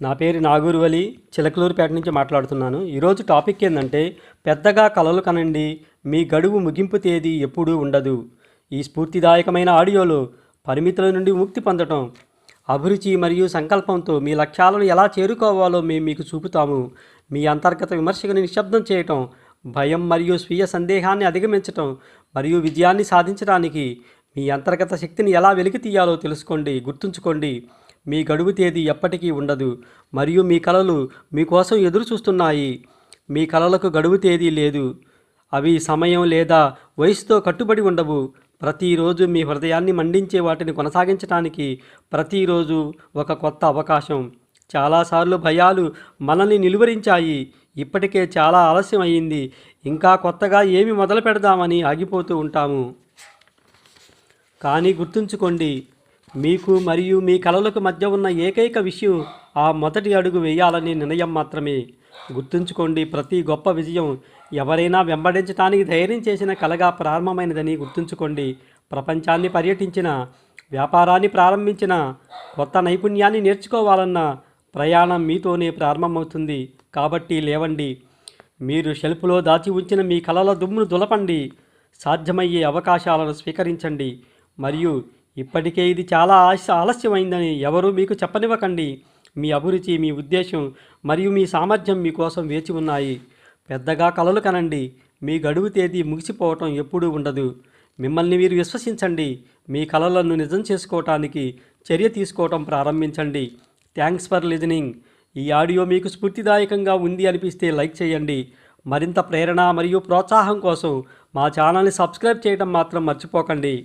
నా పేరు నాగూరువలి చిలకలూరుపేట నుంచి మాట్లాడుతున్నాను. ఈరోజు టాపిక్ ఏంటంటే పెద్దగా కలలు కనండి, మీ గడువు ముగింపు తేదీ ఎప్పుడూ ఉండదు. ఈ స్ఫూర్తిదాయకమైన ఆడియోలో పరిమితుల నుండి ముక్తి పొందటం, అభిరుచి మరియు సంకల్పంతో మీ లక్ష్యాలను ఎలా చేరుకోవాలో మేము మీకు చూపుతాము. మీ అంతర్గత విమర్శకుని నిశ్శబ్దం చేయటం, భయం మరియు స్వీయ సందేహాన్ని అధిగమించటం మరియు విజయాన్ని సాధించడానికి మీ అంతర్గత శక్తిని ఎలా వెలికి తీయాలో తెలుసుకోండి. గుర్తుంచుకోండి, మీ గడువు తేదీ ఎప్పటికీ ఉండదు మరియు మీ కలలు మీకోసం ఎదురు చూస్తున్నాయి. మీ కలలకు గడువు తేదీ లేదు. అవి సమయం లేదా వయసుతో కట్టుబడి ఉండవు. ప్రతిరోజు మీ హృదయాన్ని మండించే వాటిని కొనసాగించడానికి ప్రతిరోజు ఒక కొత్త అవకాశం. చాలాసార్లు భయాలు మనల్ని నిలువరించాయి. ఇప్పటికే చాలా ఆలస్యం అయ్యింది, ఇంకా కొత్తగా ఏమి మొదలు పెడదామని ఆగిపోతూ ఉంటాము. కానీ గుర్తుంచుకోండి, మీకు మరియు మీ కలలకు మధ్య ఉన్న ఏకైక విషయం ఆ మొదటి అడుగు వేయాలనే నిర్ణయం మాత్రమే. గుర్తుంచుకోండి, ప్రతి గొప్ప విజయం ఎవరైనా వెంబడించడానికి ధైర్యం చేసిన కలగా ప్రారంభమైనదని గుర్తుంచుకోండి. ప్రపంచాన్ని పర్యటించిన, వ్యాపారాన్ని ప్రారంభించిన, కొత్త నైపుణ్యాన్ని నేర్చుకోవాలన్న ప్రయాణం మీతోనే ప్రారంభమవుతుంది. కాబట్టి లేవండి, మీరు షెల్ఫ్లో దాచి ఉంచిన మీ కలల దుమ్మును దులపండి, సాధ్యమయ్యే అవకాశాలను స్వీకరించండి మరియు ఇప్పటికే ఇది చాలా ఆలస్యమైందని ఎవరూ మీకు చెప్పనివ్వకండి. మీ అభిరుచి, మీ ఉద్దేశం మరియు మీ సామర్థ్యం మీకోసం వేచి ఉన్నాయి. పెద్దగా కలలు కనండి, మీ గడువు తేదీ ముగిసిపోవటం ఎప్పుడూ ఉండదు. మిమ్మల్ని మీరు విశ్వసించండి. మీ కలలను నిజం చేసుకోవటానికి చర్య తీసుకోవటం ప్రారంభించండి. Thanks for listening. ఈ ఆడియో మీకు స్ఫూర్తిదాయకంగా ఉంది అనిపిస్తే లైక్ చేయండి. మరింత ప్రేరణ మరియు ప్రోత్సాహం కోసం మా ఛానల్ని సబ్స్క్రైబ్ చేయడం మాత్రం మర్చిపోకండి.